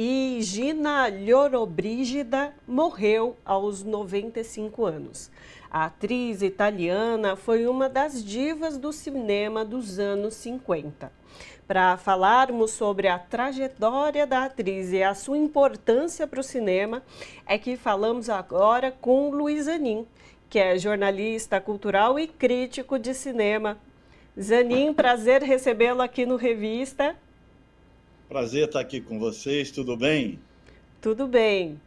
e Gina Lollobrigida morreu aos 95 anos. A atriz italiana foi uma das divas do cinema dos anos 50. Para falarmos sobre a trajetória da atriz e a sua importância para o cinema, é que falamos agora com Luiz Zanin, que é jornalista cultural e crítico de cinema. Zanin, prazer recebê-lo aqui no Revista. Prazer estar aqui com vocês, tudo bem? Tudo bem.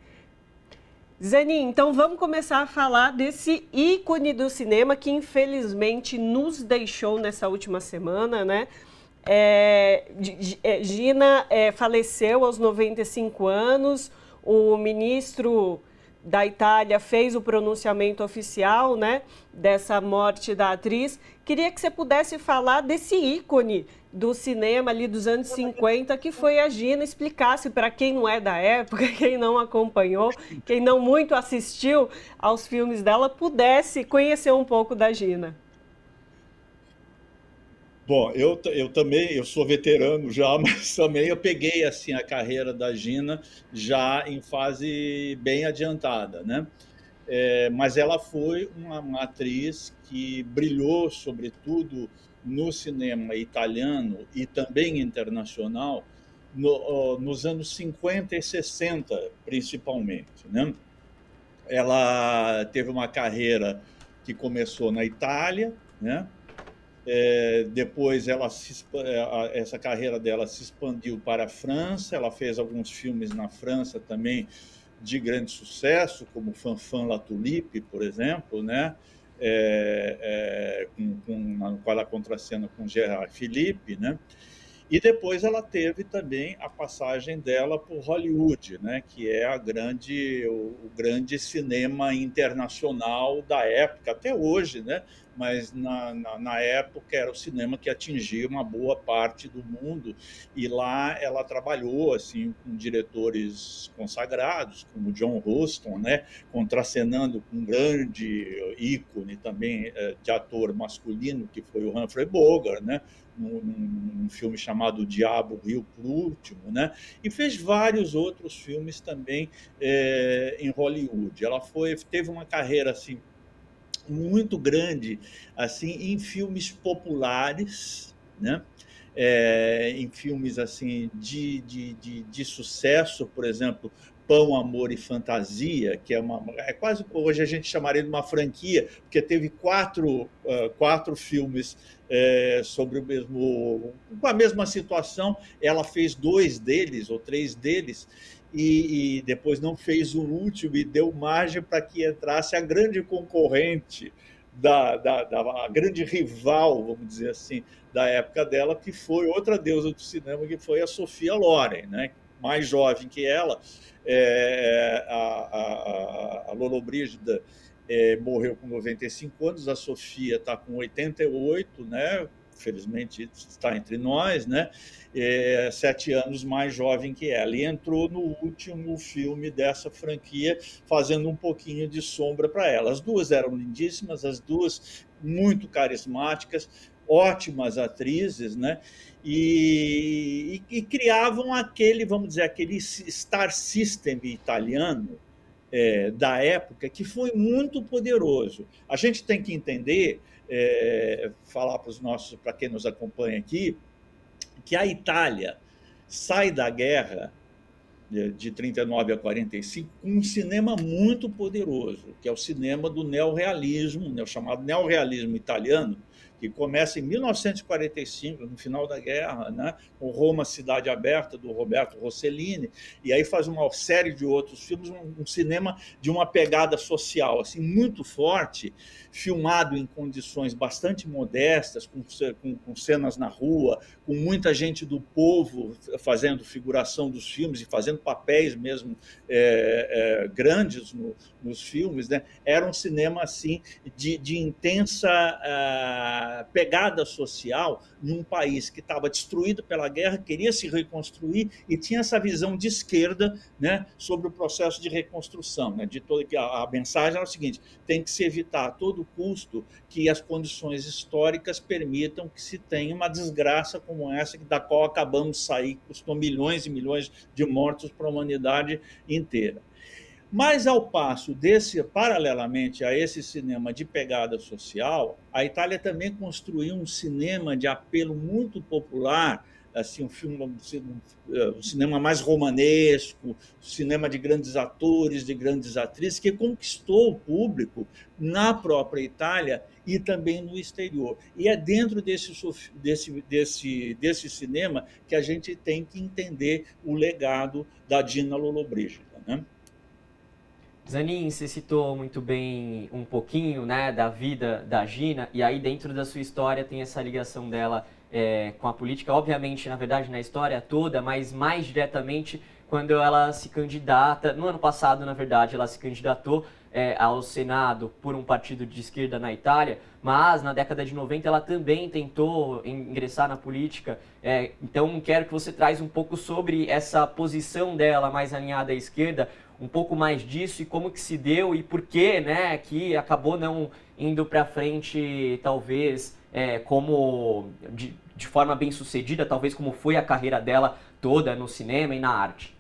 Zanin, então vamos começar a falar desse ícone do cinema que infelizmente nos deixou nessa última semana, né? Gina faleceu aos 95 anos, o ministro da Itália fez o pronunciamento oficial, né, dessa morte da atriz. Queria que você pudesse falar desse ícone do cinema ali dos anos 50, que foi a Gina, explicasse para quem não é da época, quem não acompanhou, quem não muito assistiu aos filmes dela, pudesse conhecer um pouco da Gina. Bom, eu também, eu sou veterano já, mas também eu peguei assim a carreira da Gina já em fase bem adiantada, né? Mas ela foi uma atriz que brilhou, sobretudo no cinema italiano e também internacional, nos anos 50 e 60, principalmente, né? Ela teve uma carreira que começou na Itália, né? Depois essa carreira dela se expandiu para a França, ela fez alguns filmes na França também de grande sucesso, como Fanfan La Tulipe, por exemplo, né? Na qual ela contracena com Gérard Philippe, né? E depois ela teve também a passagem dela por Hollywood, né, que é o grande cinema internacional da época, até hoje, né, mas na época era o cinema que atingia uma boa parte do mundo, e lá ela trabalhou assim, com diretores consagrados, como John Huston, né, contracenando com um grande ícone também de ator masculino, que foi o Humphrey Bogart, né, num filme chamado O Diabo Riu por Último, né? E fez vários outros filmes também em Hollywood. Ela teve uma carreira assim muito grande assim em filmes populares, né? Em filmes assim de sucesso, por exemplo, Pão, Amor e Fantasia, que é quase hoje a gente chamaria de uma franquia, porque teve quatro filmes sobre com a mesma situação. Ela fez dois deles ou três deles e depois não fez o último e deu margem para que entrasse a grande concorrente a grande rival, vamos dizer assim, da época dela, que foi outra deusa do cinema, que foi a Sophia Loren, né? Mais jovem que ela, a Lollobrigida morreu com 95 anos, a Sofia está com 88, né? Felizmente está entre nós, né? 7 anos mais jovem que ela, e entrou no último filme dessa franquia, fazendo um pouquinho de sombra para ela. As duas eram lindíssimas, as duas muito carismáticas, ótimas atrizes, né? E criavam aquele, vamos dizer, aquele star system italiano da época, que foi muito poderoso. A gente tem que entender, falar para quem nos acompanha aqui, que a Itália sai da guerra de 39 a 45 com um cinema muito poderoso, que é o cinema do neorrealismo, né, o chamado neorrealismo italiano, que começa em 1945, no final da guerra, né, com Roma, Cidade Aberta, do Roberto Rossellini, e aí faz uma série de outros filmes, um cinema de uma pegada social assim, muito forte, filmado em condições bastante modestas, com cenas na rua, com muita gente do povo fazendo figuração dos filmes e fazendo papéis mesmo grandes nos filmes, né? Era um cinema assim de intensa pegada social num país que estava destruído pela guerra, queria se reconstruir e tinha essa visão de esquerda, né, sobre o processo de reconstrução, né, de todo, que a mensagem era o seguinte: tem que se evitar a todo custo que as condições históricas permitam que se tenha uma desgraça como essa, da qual acabamos de sair, custou milhões e milhões de mortos para a humanidade inteira. Mas, ao passo paralelamente a esse cinema de pegada social, a Itália também construiu um cinema de apelo muito popular, assim, um cinema mais romanesco, cinema de grandes atores, de grandes atrizes, que conquistou o público na própria Itália e também no exterior. E é dentro desse cinema que a gente tem que entender o legado da Gina Lollobrigida, né? Zanin, você citou muito bem um pouquinho, né, da vida da Gina, e aí dentro da sua história tem essa ligação dela com a política, obviamente, na verdade, na história toda, mas mais diretamente quando ela se candidata, no ano passado, na verdade, ela se candidatou ao Senado por um partido de esquerda na Itália, mas na década de 90 ela também tentou ingressar na política. Então quero que você traz um pouco sobre essa posição dela mais alinhada à esquerda, um pouco mais disso e como que se deu e por que, né, que acabou não indo para frente, talvez, como de forma bem sucedida, talvez como foi a carreira dela toda no cinema e na arte.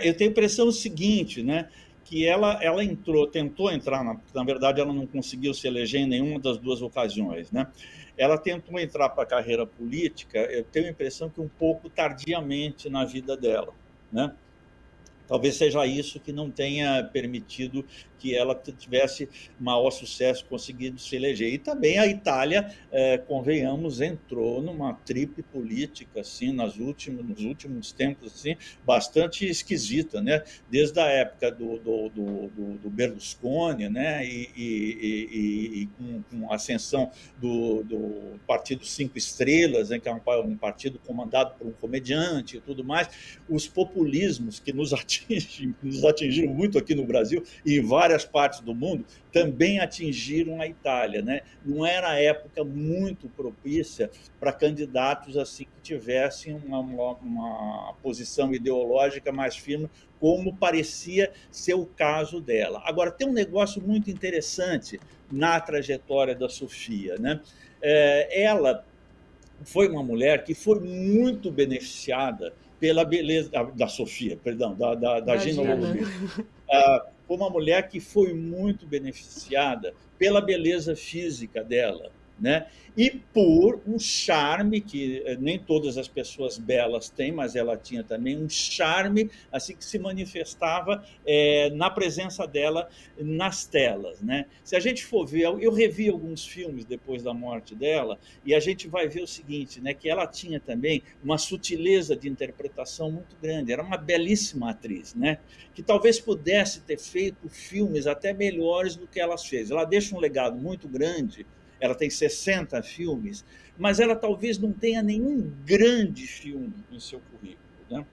Eu tenho a impressão seguinte, né, que ela tentou entrar, na verdade ela não conseguiu se eleger em nenhuma das duas ocasiões, né? Ela tentou entrar para a carreira política, eu tenho a impressão que um pouco tardiamente na vida dela, né? Talvez seja isso que não tenha permitido que ela tivesse maior sucesso, conseguido se eleger. E também a Itália, convenhamos, entrou numa tripe política, assim, nos últimos tempos, assim, bastante esquisita, né? Desde a época do Berlusconi, né? E com a ascensão do Partido Cinco Estrelas, né? Que é um partido comandado por um comediante e tudo mais, os populismos que nos atingiram muito aqui no Brasil e em várias partes do mundo, também atingiram a Itália, né? Não era a época muito propícia para candidatos assim que tivessem uma posição ideológica mais firme, como parecia ser o caso dela. Agora, tem um negócio muito interessante na trajetória da Sofia, né? Ela foi uma mulher que foi muito beneficiada pela beleza da Sofia, perdão, da Gina Lollobrigida. Foi uma mulher que foi muito beneficiada pela beleza física dela, né? E por um charme que nem todas as pessoas belas têm, mas ela tinha também um charme assim que se manifestava na presença dela nas telas, né? Se a gente for ver, eu revi alguns filmes depois da morte dela e a gente vai ver o seguinte, né? Que ela tinha também uma sutileza de interpretação muito grande, era uma belíssima atriz, né? Que talvez pudesse ter feito filmes até melhores do que ela fez. Ela deixa um legado muito grande. Ela tem 60 filmes, mas ela talvez não tenha nenhum grande filme em seu currículo, né?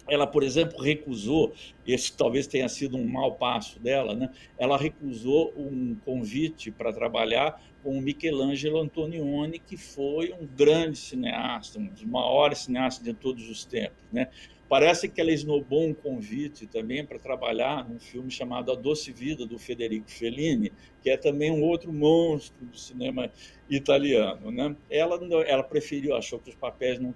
Ela, por exemplo, recusou, esse talvez tenha sido um mau passo dela, né? Ela recusou um convite para trabalhar com o Michelangelo Antonioni, que foi um grande cineasta, um dos maiores cineastas de todos os tempos, né? Parece que ela esnobou um convite também para trabalhar num filme chamado A Doce Vida, do Federico Fellini, que é também um outro monstro do cinema italiano, né? Ela preferiu, achou que os papéis não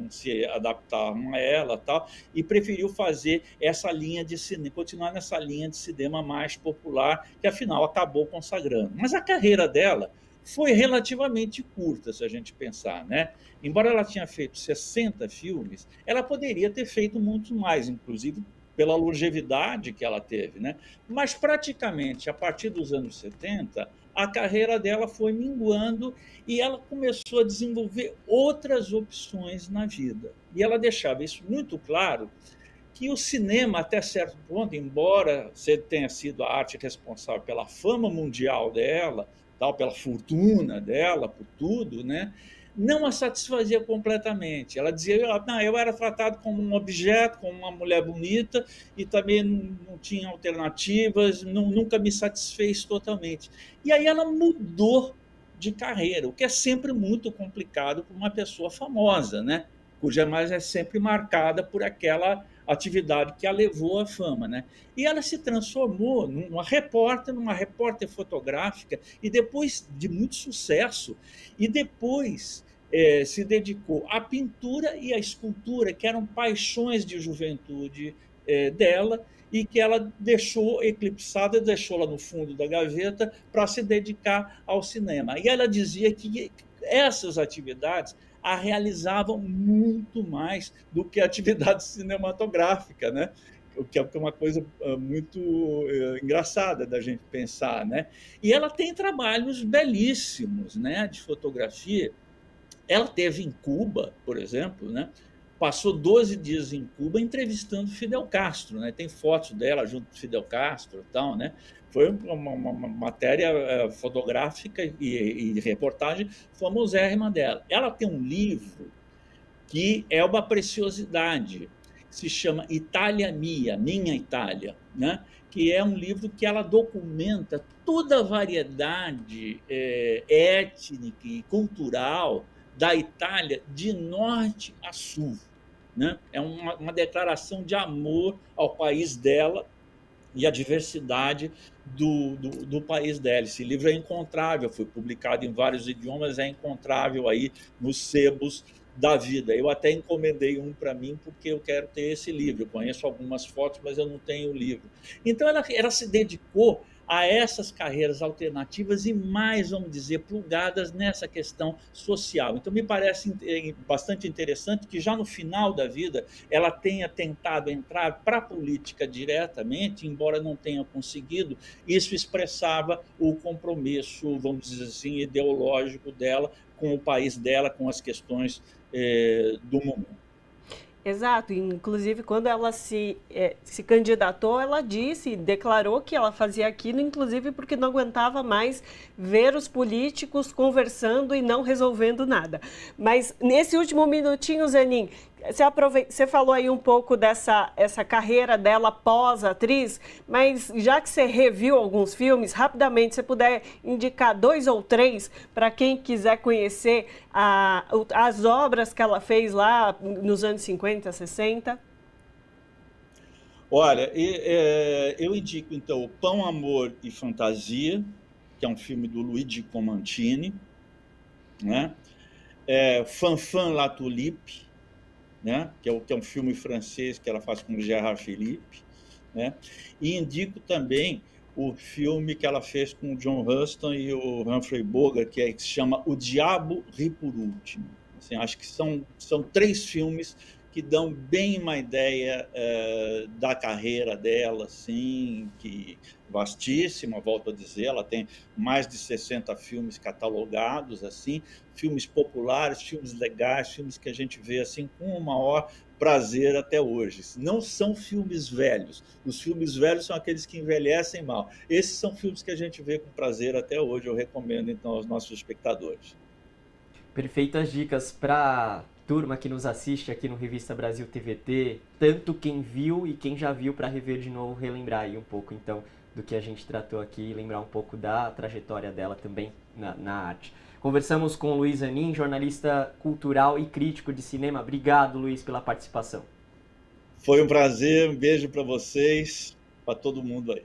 se adaptavam a ela, tal, e preferiu fazer essa linha de cinema, continuar nessa linha de cinema mais popular, que afinal acabou consagrando. Mas a carreira dela foi relativamente curta, se a gente pensar, né? Embora ela tenha feito 60 filmes, ela poderia ter feito muito mais, inclusive pela longevidade que ela teve, né? Mas praticamente a partir dos anos 70, a carreira dela foi minguando e ela começou a desenvolver outras opções na vida. E ela deixava isso muito claro, que o cinema, até certo ponto, embora tenha sido a arte responsável pela fama mundial dela, pela fortuna dela, por tudo, né? Não a satisfazia completamente. Ela dizia, não, eu era tratado como um objeto, como uma mulher bonita, e também não tinha alternativas, nunca me satisfez totalmente. E aí ela mudou de carreira, o que é sempre muito complicado para uma pessoa famosa, né? Cuja imagem é sempre marcada por aquela atividade que a levou à fama, né? E ela se transformou numa repórter fotográfica, e depois de muito sucesso, e depois se dedicou à pintura e à escultura, que eram paixões de juventude dela, e que ela deixou eclipsada, deixou lá no fundo da gaveta para se dedicar ao cinema. E ela dizia que essas atividades a realizavam muito mais do que a atividade cinematográfica, né? O que é uma coisa muito engraçada da gente pensar, né? E ela tem trabalhos belíssimos, né, de fotografia. Ela teve em Cuba, por exemplo, né? Passou 12 dias em Cuba entrevistando Fidel Castro, né? Tem fotos dela junto com Fidel Castro e tal, né? Foi uma matéria fotográfica e reportagem famosérrima dela. Ela tem um livro que é uma preciosidade, que se chama Itália Mia, Minha Itália, né? Que é um livro que ela documenta toda a variedade étnica e cultural da Itália de norte a sul, né? É uma declaração de amor ao país dela e à diversidade do país dela. Esse livro é encontrável, foi publicado em vários idiomas, é encontrável aí nos sebos da vida. Eu até encomendei um para mim, porque eu quero ter esse livro. Eu conheço algumas fotos, mas eu não tenho o livro. Então, ela se dedicou a essas carreiras alternativas e mais, vamos dizer, plugadas nessa questão social. Então, me parece bastante interessante que já no final da vida ela tenha tentado entrar para a política diretamente, embora não tenha conseguido. Isso expressava o compromisso, vamos dizer assim, ideológico dela com o país dela, com as questões do momento. Exato, inclusive quando ela se candidatou, ela disse, declarou que ela fazia aquilo, inclusive porque não aguentava mais ver os políticos conversando e não resolvendo nada. Mas nesse último minutinho, Zanin, você falou aí um pouco essa carreira dela pós-atriz, mas já que você reviu alguns filmes, rapidamente, se você puder indicar 2 ou 3 para quem quiser conhecer as obras que ela fez lá nos anos 50, 60. Olha, eu indico então o Pão, Amor e Fantasia, que é um filme do Luigi Comantini, né? Fanfan La Tulipe, né? Que é um filme francês que ela faz com Gérard Philippe, né? E indico também o filme que ela fez com o John Huston e o Humphrey Bogart, que se chama O Diabo Ri por Último. Assim, acho que são 3 filmes que dão bem uma ideia da carreira dela, assim, que vastíssima, volto a dizer, ela tem mais de 60 filmes catalogados, assim, filmes populares, filmes legais, filmes que a gente vê assim com o maior prazer até hoje. Não são filmes velhos, os filmes velhos são aqueles que envelhecem mal. Esses são filmes que a gente vê com prazer até hoje, eu recomendo então aos nossos espectadores. Perfeitas dicas para turma que nos assiste aqui no Revista Brasil TVT, tanto quem viu e quem já viu, para rever de novo, relembrar aí um pouco então do que a gente tratou aqui e lembrar um pouco da trajetória dela também na arte. Conversamos com o Luiz Zanin, jornalista cultural e crítico de cinema. Obrigado, Luiz, pela participação. Foi um prazer, um beijo para vocês, para todo mundo aí.